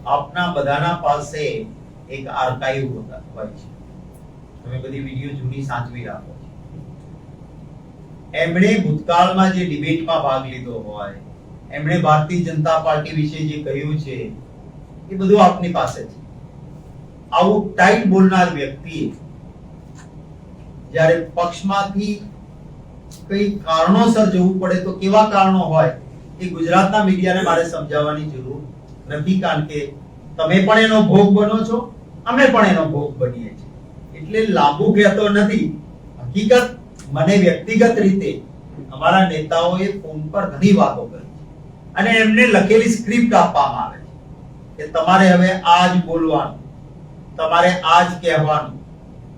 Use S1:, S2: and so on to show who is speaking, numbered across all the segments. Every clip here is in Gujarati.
S1: આપના બધાના પાસે એક આર્કાઇવ હોય છે, તમે બધી વિડિયો જૂની સાચવી રાખો છો. એમણે ભૂતકાળમાં જે ડિબેટમાં ભાગ લીધો હોય, એમણે ભારતીય જનતા પાર્ટી વિશે જે કહ્યું છે એ બધું આપની પાસે છે. આવું ટાઈટ બોલનાર વ્યક્તિએ જ્યારે પક્ષમાંથી કઈ કારણોસર જવું પડે તો કેવા કારણો હોય એ ગુજરાતના મીડિયાને મારે સમજાવવાની જરૂર નથી, કારણ કે તમે પણ એનો ભોગ બનો છો, અમે પણ એનો ભોગ બનીએ છીએ. એટલે લાંબુ કહેતો નથી. હકીકત મને વ્યક્તિગત રીતે અમારા નેતાઓએ ફોન પર ઘણી વાતો કરી અને એમને લખેલી સ્ક્રિપ્ટ આપવામાં આવે છે કે તમારે હવે આ જ બોલવાનું, તમારે આ જ કહેવાનું.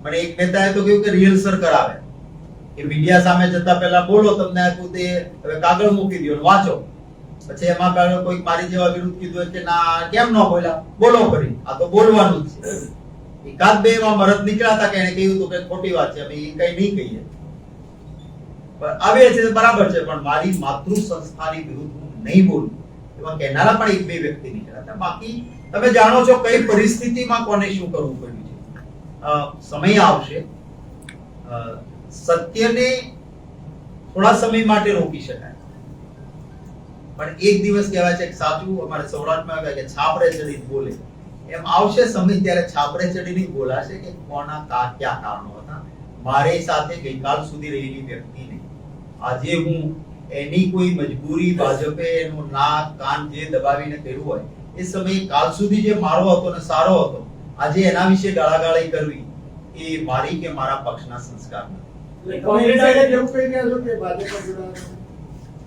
S1: મને એક નેતાએ તો કહ્યું કે રિહર્સલ કરાવે કે મીડિયા સામે જતા પહેલા બોલો, તમને આપ્યું તે હવે કાગળ મૂકી દો વાંચો. પછી એમાં કોઈ મારી જેવા વિરુદ્ધ કીધું કે ના કેમ ન બોલ્યા, બોલો કરી, આ તો બોલવાનું જ છે. એકાદ બે એમાં મરદ નીકળ્યા હતા કે એને કહ્યું હતું કે ખોટી વાત છે, અમે એ કઈ નહીં કહીએ, આવે છે બરાબર છે, પણ મારી માતૃ સંસ્થાની વિરુદ્ધ હું નહીં બોલું એમાં કહેનારા પણ એક બે વ્યક્તિ નીકળ્યા હતા. બાકી તમે જાણો છો કઈ પરિસ્થિતિમાં કોને શું કરવું પડ્યું છે. સમય આવશે, સત્યને થોડા સમય માટે રોકી શકાય, પણ એક દિવસ કહેવાય છે કે સાચું અમારે સૌરાષ્ટ્રમાં કહે કે છાપરે ચડી બોલે, એમ આવશે સમય ત્યારે છાપરે ચડીને બોલાશે કે કોના ક્યાં કારણો હતા. મારી સાથે ગઈકાલ સુધી રહેલી વ્યક્તિને આજે હું એની કોઈ મજબૂરી, ભાજપે એનું નાક કાન જે દબાવીને કર્યું હોય એ સમયે કાલ સુધી જે મારો હતો ને સારો હતો, આજે એના વિશે ગાળાગાળી કરવી એ મારી કે મારા પક્ષના સંસ્કાર નથી.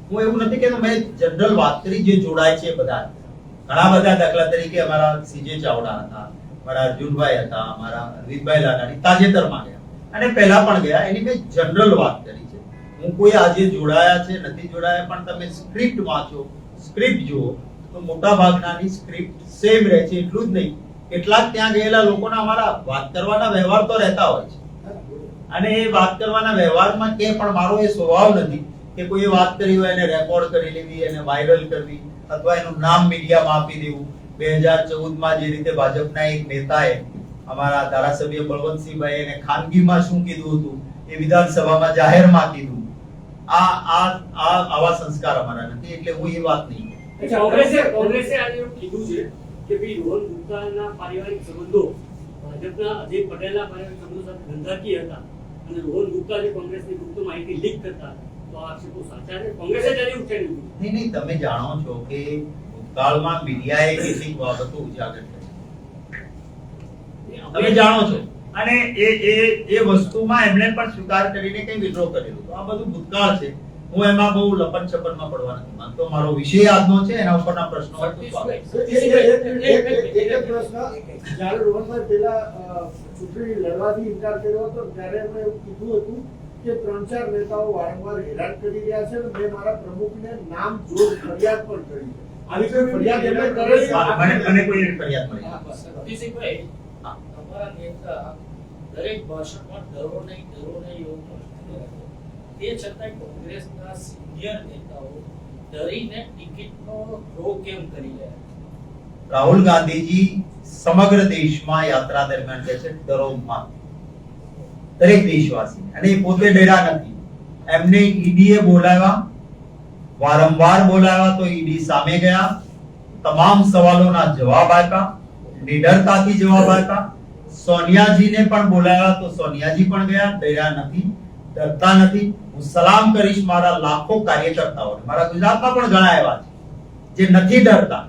S1: હું એવું નથી કહેતો, મેં જનરલ વાત કરી જે જોડાય છે બધા. ઘણા બધા દાખલા તરીકે અમારા સીજે ચાવડા હતા, અમારા અર્જુનભાઈ હતા, અમારા અરવિંદભાઈ લાડાણી તાજેતરમાં ગયા અને પહેલા પણ ગયા, એની મેં જનરલ વાત કરી છે. હું કોઈ આજે જોડાયા છે નથી જોડાયા, પણ તમે સ્ક્રિપ્ટ વાંચો, સ્ક્રિપ્ટ જુઓ તો મોટા ભાગનાની સ્ક્રિપ્ટ સેમ રહે છે. એટલું જ નહીં, કેટલાક ત્યાં ગયેલા લોકોના અમારા વાત કરવાના વ્યવહાર તો રહેતા હોય છે અને એ વાત કરવાના વ્યવહારમાં કે પણ મારો એ સ્વભાવ નથી કે કોઈ વાત કરી હોય એને રેકોર્ડ કરી લેવી, એને વાયરલ કરવી અથવા એનું નામ મીડિયામાં આપી દેવું. 2014માં જે રીતે ભાજપના એક નેતાએ અમારા ધારાસભ્ય બળવંતસિંહભાઈ એને ખાનગીમાં શું કીધું હતું એ વિધાનસભામાં જાહેરમાં કીધું, આવા સંસ્કાર અમારા નથી. એટલે હું એ વાત નહીં.
S2: કોંગ્રેસે આજે એવું કીધું છે કે ભાઈ રોહન ગુપ્તાના પારિવારિક સંબંધો ભાજપના અજય પટેલના પારિવારિક સંબંધો સાથે ધંધાકીય હતા અને રોહન ગુપ્તા જે કોંગ્રેસની ગુપ્ત માહિતી લીક કરતા, તો આ આક્ષેપો સાચા છે? કોંગ્રેસે જ્યારે ઉઠાવ્યું
S1: નહીં, તમે જાણો છો કે ભૂતકાળમાં મીડિયાએ કેટલીક બાબતો ઉજાગર કરી, તમે જાણો છો, અને એ વસ્તુમાં એમણે પણ સ્વીકાર કરીને કઈ વિડ્રો કરેલું. તો આ બધું ભૂતકાળ છે. હું એમાં બહુ લપન છપનમાં પડવા નથી માંગતો. મારો વિષય આજનો છે, એના ઉપરના પ્રશ્નો હોય તો
S3: જ્યારે રોહનભાઈ પેલા ચૂંટણી લડવાથી ઇનકાર કર્યો હતો ત્યારે એમણે એવું કીધું હતું કે 3-4 નેતાઓ વારંવાર હેરાન કરી રહ્યા છે અને મેં મારા પ્રમુખને નામ જોડ ફરિયાદ પણ કરી છે. આવી કોઈ ફરિયાદ એમણે કરેલી?
S1: મને કોઈ ફરિયાદ મળી
S4: સતીશભાઈ, તમારા નેતા દરેક ભાષણમાં ડરો નહીં એવું તે છતાં કોંગ્રેસના સિનિયર નેતાઓ ડરીને ટિકિટનો ડ્રો કેમ કરી રહ્યા?
S1: રાહુલ ગાંધીજી સમગ્ર દેશમાં યાત્રા દરમિયાન કહે છે ડરો મત, દરેક દેશવાસી, અને એ પોતે ડર્યા નથી. એમને ઈડીએ બોલાવ્યા, વારંવાર બોલાવ્યા તો ઈડી સામે ગયા, તમામ સવાલોના જવાબ આપ્યા, નિડરતાથી જવાબ આપ્યા. સોનિયાજીને પણ બોલાવ્યા તો સોનિયાજી પણ ગયા, ડર્યા નથી, ડરતા નથી. હું સલામ કરીશ મારા લાખો કાર્યકર્તાઓને, મારા ગુજરાતમાં પણ ઘણા એવા છે જે નથી ડરતા.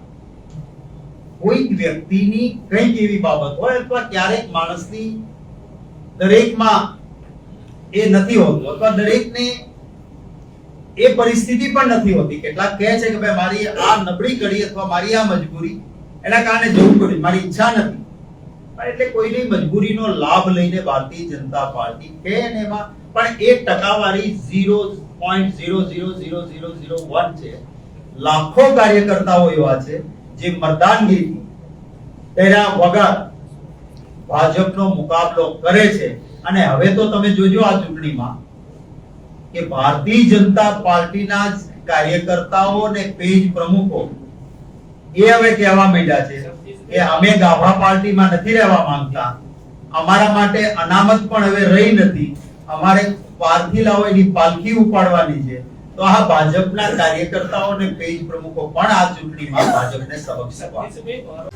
S1: કોઈક વ્યક્તિની કંઈક એવી બાબત હોય અથવા ક્યારેક માણસની દરેકમાં એ નથી હોતું અથવા દરેકને એ પરિસ્થિતિ પણ નથી હોતી. કેટલાક કહે છે કે ભાઈ મારી આ નબળી કડી અથવા મારી આ મજબૂરી એના કારણે જવું પડ્યું, મારી ઈચ્છા નથી. એટલે કોઈની મજબૂરીનો લાભ લઈને ભારતીય જનતા પાર્ટી કે એમાં પણ એ ટકાવારી 0.00001 છે. લાખો કાર્યકર્તાઓ એવા છે જે મતદાનગીરી તેના વગર ભાજપનો મુકાબલો કરે છે. અને હવે તો તમે જોજો આ ચૂંટણીમાં કે ભારતીય જનતા પાર્ટીના કાર્યકર્તાઓ ને પેજ પ્રમુખો એ હવે કહેવા માંડ્યા છે કે અમે ગાભા પાર્ટીમાં નથી રહેવા માંગતા, અમારા માટે અનામત પણ હવે રહી નથી, અમારે પાર્થિલાઓ એની પાલખી ઉપાડવાની છે, તો આ ભાજપના કાર્યકર્તાઓ અને પેજ પ્રમુખો પણ આ ચૂંટણીમાં ભાજપને સબક શીખવા.
S4: શક્તિસિંહભાઈ,